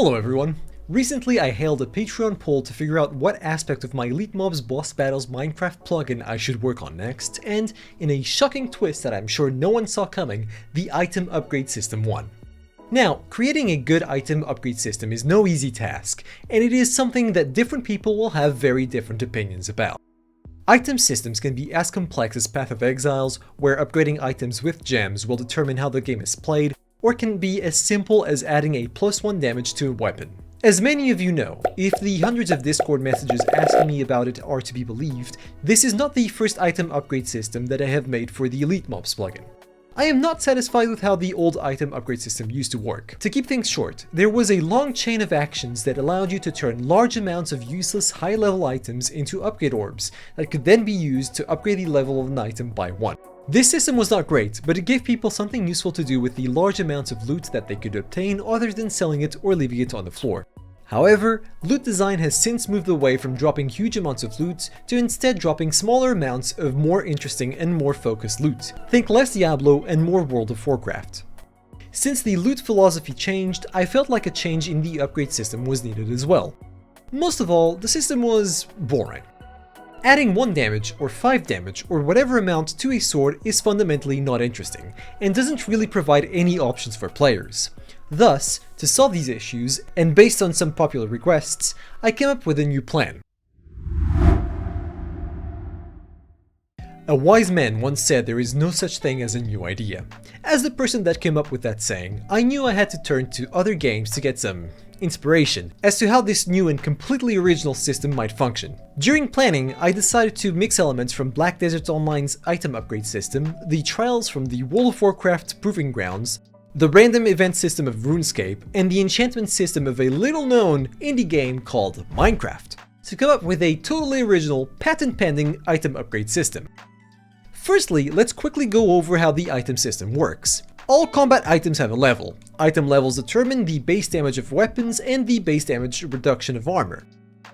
Hello everyone! Recently I held a Patreon poll to figure out what aspect of my EliteMobs Boss Battles Minecraft plugin I should work on next, and in a shocking twist that I'm sure no one saw coming, the item upgrade system won. Now, creating a good item upgrade system is no easy task, and it is something that different people will have very different opinions about. Item systems can be as complex as Path of Exiles, where upgrading items with gems will determine how the game is played, or can be as simple as adding a +1 damage to a weapon. As many of you know, if the hundreds of Discord messages asking me about it are to be believed, this is not the first item upgrade system that I have made for the EliteMobs plugin. I am not satisfied with how the old item upgrade system used to work. To keep things short, there was a long chain of actions that allowed you to turn large amounts of useless high-level items into upgrade orbs that could then be used to upgrade the level of an item by 1. This system was not great, but it gave people something useful to do with the large amounts of loot that they could obtain other than selling it or leaving it on the floor. However, loot design has since moved away from dropping huge amounts of loot to instead dropping smaller amounts of more interesting and more focused loot. Think less Diablo and more World of Warcraft. Since the loot philosophy changed, I felt like a change in the upgrade system was needed as well. Most of all, the system was boring. Adding 1 damage or 5 damage or whatever amount to a sword is fundamentally not interesting, and doesn't really provide any options for players. Thus, to solve these issues, and based on some popular requests, I came up with a new plan. A wise man once said there is no such thing as a new idea. As the person that came up with that saying, I knew I had to turn to other games to get some inspiration as to how this new and completely original system might function. During planning, I decided to mix elements from Black Desert Online's item upgrade system, the trials from the World of Warcraft Proving Grounds, the random event system of RuneScape, and the enchantment system of a little-known indie game called Minecraft, to come up with a totally original, patent-pending item upgrade system. Firstly, let's quickly go over how the item system works. All combat items have a level. Item levels determine the base damage of weapons and the base damage reduction of armor.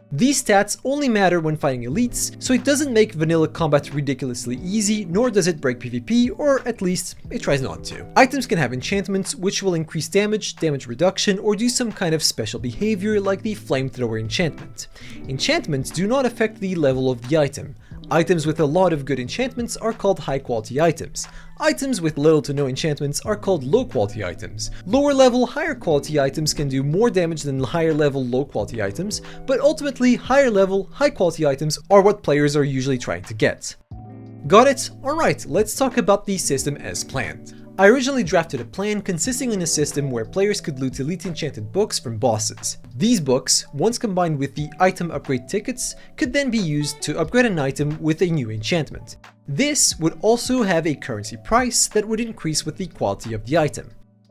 These stats only matter when fighting elites, so it doesn't make vanilla combat ridiculously easy, nor does it break PvP, or at least it tries not to. Items can have enchantments, which will increase damage, damage reduction, or do some kind of special behavior like the flamethrower enchantment. Enchantments do not affect the level of the item. Items with a lot of good enchantments are called high-quality items. Items with little to no enchantments are called low-quality items. Lower-level, higher-quality items can do more damage than higher-level, low-quality items, but ultimately, higher-level, high-quality items are what players are usually trying to get. Got it? Alright, let's talk about the system as planned. I originally drafted a plan consisting in a system where players could loot elite enchanted books from bosses. These books, once combined with the item upgrade tickets, could then be used to upgrade an item with a new enchantment. This would also have a currency price that would increase with the quality of the item.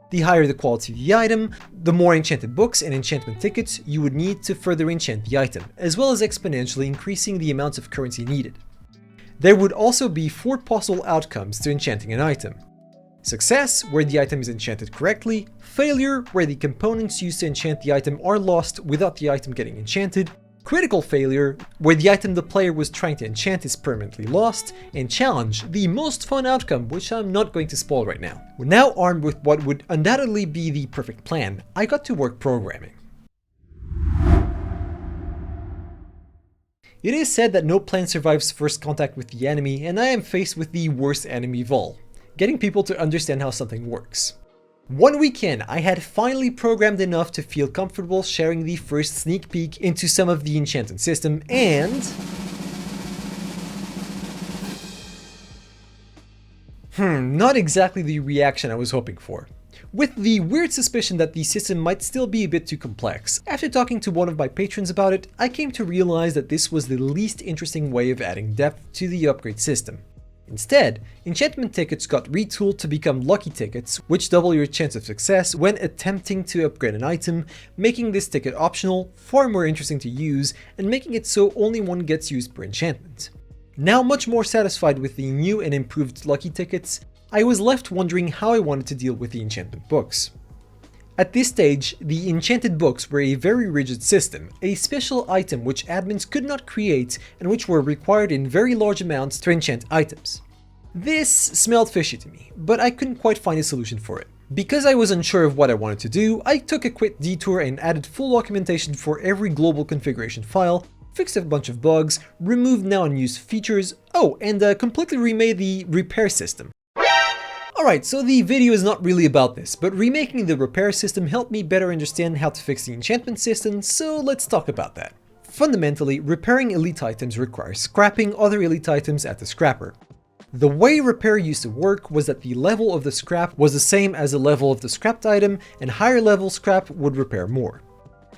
The higher the quality of the item, the more enchanted books and enchantment tickets you would need to further enchant the item, as well as exponentially increasing the amount of currency needed. There would also be 4 possible outcomes to enchanting an item. Success, where the item is enchanted correctly. Failure, where the components used to enchant the item are lost without the item getting enchanted. Critical failure, where the item the player was trying to enchant is permanently lost. And challenge, the most fun outcome, which I'm not going to spoil right now. Now armed with what would undoubtedly be the perfect plan, I got to work programming. It is said that no plan survives first contact with the enemy, and I am faced with the worst enemy of all. Getting people to understand how something works. One weekend, I had finally programmed enough to feel comfortable sharing the first sneak peek into some of the enchantment system, and not exactly the reaction I was hoping for. With the weird suspicion that the system might still be a bit too complex, after talking to one of my patrons about it, I came to realize that this was the least interesting way of adding depth to the upgrade system. Instead, enchantment tickets got retooled to become lucky tickets, which double your chance of success when attempting to upgrade an item, making this ticket optional, far more interesting to use, and making it so only one gets used per enchantment. Now much more satisfied with the new and improved lucky tickets, I was left wondering how I wanted to deal with the enchantment books. At this stage, the enchanted books were a very rigid system, a special item which admins could not create and which were required in very large amounts to enchant items. This smelled fishy to me, but I couldn't quite find a solution for it. Because I was unsure of what I wanted to do, I took a quick detour and added full documentation for every global configuration file, fixed a bunch of bugs, removed now unused features, and completely remade the repair system. Alright, so the video is not really about this, but remaking the repair system helped me better understand how to fix the enchantment system, so let's talk about that. Fundamentally, repairing elite items requires scrapping other elite items at the scrapper. The way repair used to work was that the level of the scrap was the same as the level of the scrapped item, and higher level scrap would repair more.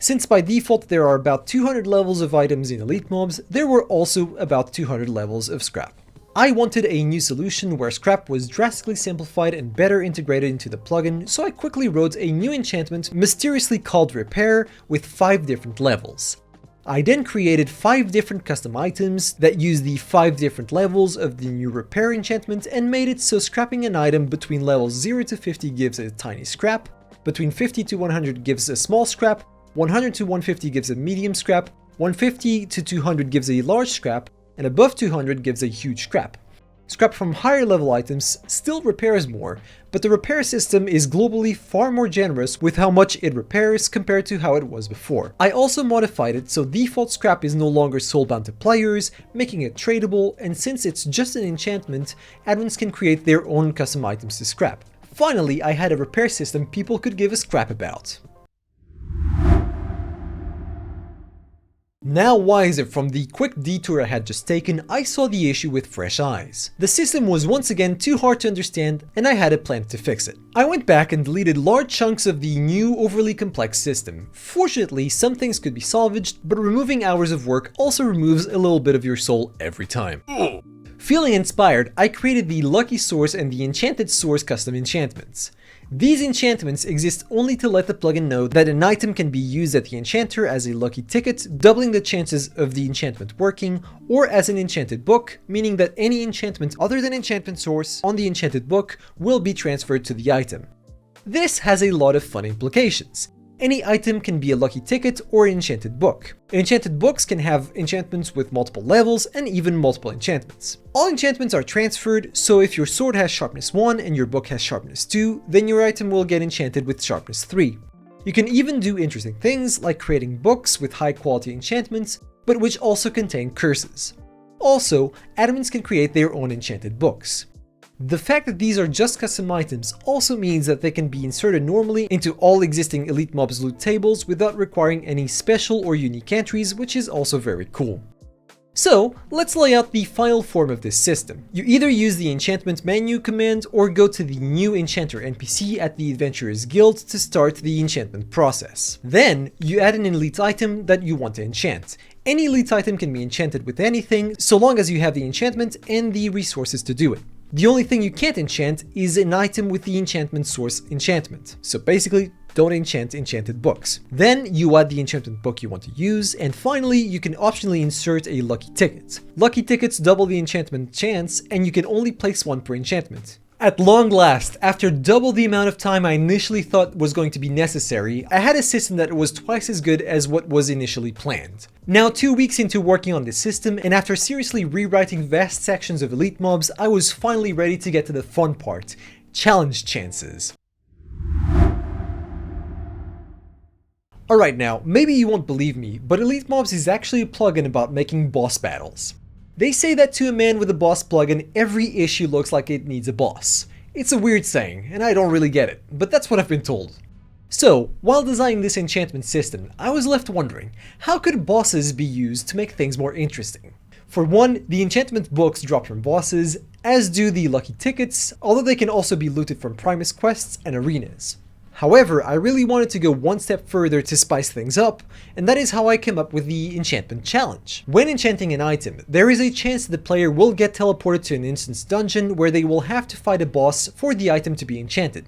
Since by default there are about 200 levels of items in EliteMobs, there were also about 200 levels of scrap. I wanted a new solution where scrap was drastically simplified and better integrated into the plugin, so I quickly wrote a new enchantment mysteriously called Repair with 5 different levels. I then created 5 different custom items that use the 5 different levels of the new Repair enchantment and made it so scrapping an item between levels 0 to 50 gives a tiny scrap, between 50 to 100 gives a small scrap, 100 to 150 gives a medium scrap, 150 to 200 gives a large scrap, and above 200 gives a huge scrap. Scrap from higher level items still repairs more, but the repair system is globally far more generous with how much it repairs compared to how it was before. I also modified it so default scrap is no longer soulbound to players, making it tradable, and since it's just an enchantment, admins can create their own custom items to scrap. Finally, I had a repair system people could give a scrap about. Now wiser from the quick detour I had just taken, I saw the issue with fresh eyes. The system was once again too hard to understand, and I had a plan to fix it. I went back and deleted large chunks of the new overly complex system. Fortunately, some things could be salvaged, but removing hours of work also removes a little bit of your soul every time. Feeling inspired, I created the Lucky Source and the Enchanted Source custom enchantments. These enchantments exist only to let the plugin know that an item can be used at the enchanter as a lucky ticket, doubling the chances of the enchantment working, or as an enchanted book, meaning that any enchantment other than Enchantment Source on the enchanted book will be transferred to the item. This has a lot of fun implications. Any item can be a lucky ticket or an enchanted book. Enchanted books can have enchantments with multiple levels and even multiple enchantments. All enchantments are transferred, so if your sword has sharpness 1 and your book has sharpness 2, then your item will get enchanted with sharpness 3. You can even do interesting things like creating books with high quality enchantments, but which also contain curses. Also, admins can create their own enchanted books. The fact that these are just custom items also means that they can be inserted normally into all existing EliteMobs loot tables without requiring any special or unique entries, which is also very cool. So, let's lay out the final form of this system. You either use the enchantment menu command or go to the new enchanter NPC at the Adventurers Guild to start the enchantment process. Then, you add an elite item that you want to enchant. Any elite item can be enchanted with anything, so long as you have the enchantment and the resources to do it. The only thing you can't enchant is an item with the Enchantment Source enchantment. So basically, don't enchant enchanted books. Then you add the enchantment book you want to use, and finally you can optionally insert a lucky ticket. Lucky tickets double the enchantment chance, and you can only place one per enchantment. At long last, after double the amount of time I initially thought was going to be necessary, I had a system that was twice as good as what was initially planned. Now 2 weeks into working on this system, and after seriously rewriting vast sections of EliteMobs, I was finally ready to get to the fun part: challenge chances. Alright now, maybe you won't believe me, but EliteMobs is actually a plugin about making boss battles. They say that to a man with a boss plugin, every issue looks like it needs a boss. It's a weird saying, and I don't really get it, but that's what I've been told. So, while designing this enchantment system, I was left wondering, how could bosses be used to make things more interesting? For one, the enchantment books drop from bosses, as do the lucky tickets, although they can also be looted from Primus quests and arenas. However, I really wanted to go one step further to spice things up, and that is how I came up with the Enchantment Challenge. When enchanting an item, there is a chance the player will get teleported to an instance dungeon where they will have to fight a boss for the item to be enchanted.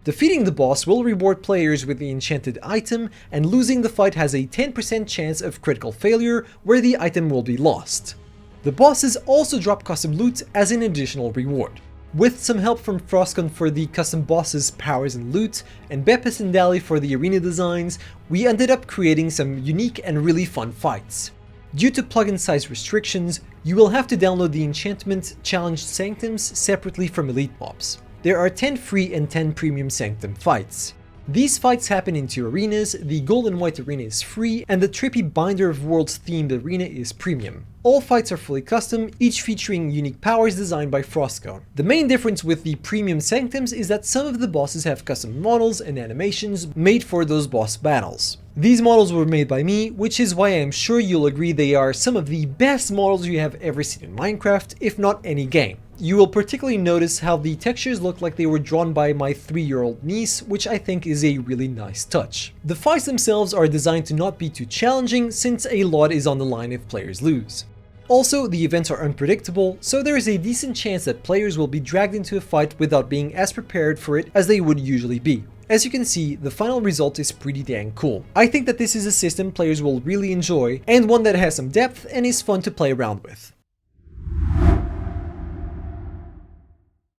Defeating the boss will reward players with the enchanted item, and losing the fight has a 10% chance of critical failure where the item will be lost. The bosses also drop custom loot as an additional reward. With some help from Frostcon for the custom bosses, powers and loot, and Beppis and Dali for the arena designs, we ended up creating some unique and really fun fights. Due to plugin size restrictions, you will have to download the Enchantment Challenge Sanctums separately from EliteMobs. There are 10 free and 10 premium Sanctum fights. These fights happen in 2 arenas, the Gold and White arena is free, and the trippy Binder of Worlds themed arena is premium. All fights are fully custom, each featuring unique powers designed by Frostcone. The main difference with the premium Sanctums is that some of the bosses have custom models and animations made for those boss battles. These models were made by me, which is why I am sure you'll agree they are some of the best models you have ever seen in Minecraft, if not any game. You will particularly notice how the textures look like they were drawn by my 3-year-old niece, which I think is a really nice touch. The fights themselves are designed to not be too challenging, since a lot is on the line if players lose. Also, the events are unpredictable, so there is a decent chance that players will be dragged into a fight without being as prepared for it as they would usually be. As you can see, the final result is pretty dang cool. I think that this is a system players will really enjoy, and one that has some depth and is fun to play around with.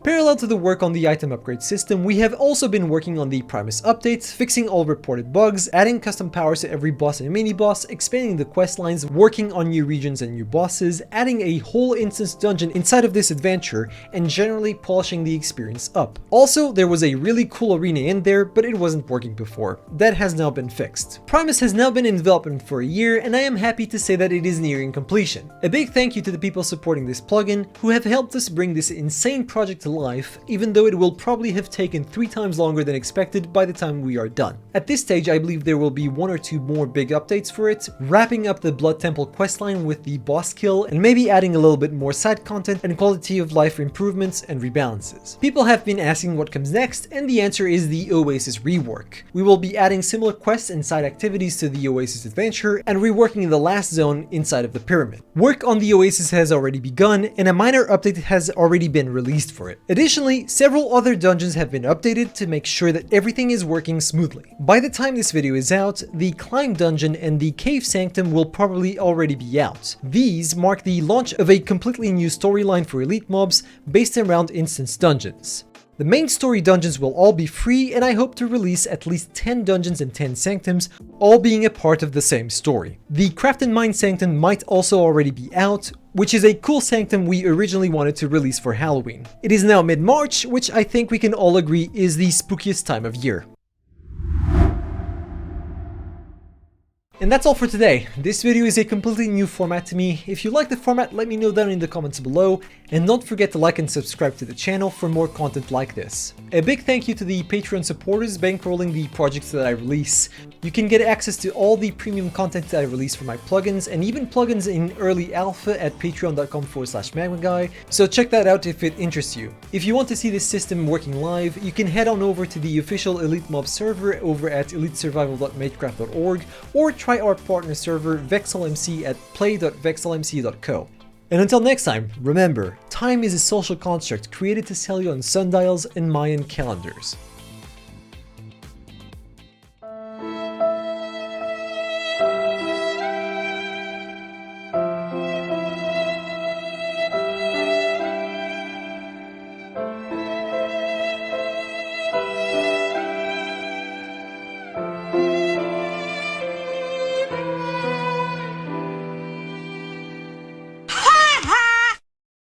Parallel to the work on the item upgrade system, we have also been working on the Primus updates, fixing all reported bugs, adding custom powers to every boss and mini-boss, expanding the quest lines, working on new regions and new bosses, adding a whole instance dungeon inside of this adventure, and generally polishing the experience up. Also, there was a really cool arena in there, but it wasn't working before. That has now been fixed. Primus has now been in development for a year, and I am happy to say that it is nearing completion. A big thank you to the people supporting this plugin, who have helped us bring this insane project to life, even though it will probably have taken 3 times longer than expected by the time we are done. At this stage, I believe there will be 1 or 2 more big updates for it, wrapping up the Blood Temple questline with the boss kill, and maybe adding a little bit more side content and quality of life improvements and rebalances. People have been asking what comes next, and the answer is the Oasis rework. We will be adding similar quests and side activities to the Oasis adventure, and reworking the last zone inside of the pyramid. Work on the Oasis has already begun, and a minor update has already been released for it. Additionally, several other dungeons have been updated to make sure that everything is working smoothly. By the time this video is out, the Climb dungeon and the Cave Sanctum will probably already be out. These mark the launch of a completely new storyline for EliteMobs based around instance dungeons. The main story dungeons will all be free, and I hope to release at least 10 dungeons and 10 sanctums, all being a part of the same story. The Craft and Mine Sanctum might also already be out, which is a cool sanctum we originally wanted to release for Halloween. It is now mid-March, which I think we can all agree is the spookiest time of year. And that's all for today. This video is a completely new format to me. If you like the format, let me know down in the comments below, and don't forget to like and subscribe to the channel for more content like this. A big thank you to the Patreon supporters bankrolling the projects that I release. You can get access to all the premium content that I release for my plugins, and even plugins in early alpha at patreon.com/MagmaGuy, so check that out if it interests you. If you want to see this system working live, you can head on over to the official EliteMobs server over at elitesurvival.magecraft.org, or try our partner server VexelMC at play.vexelmc.co. And until next time, remember, time is a social construct created to sell you on sundials and Mayan calendars.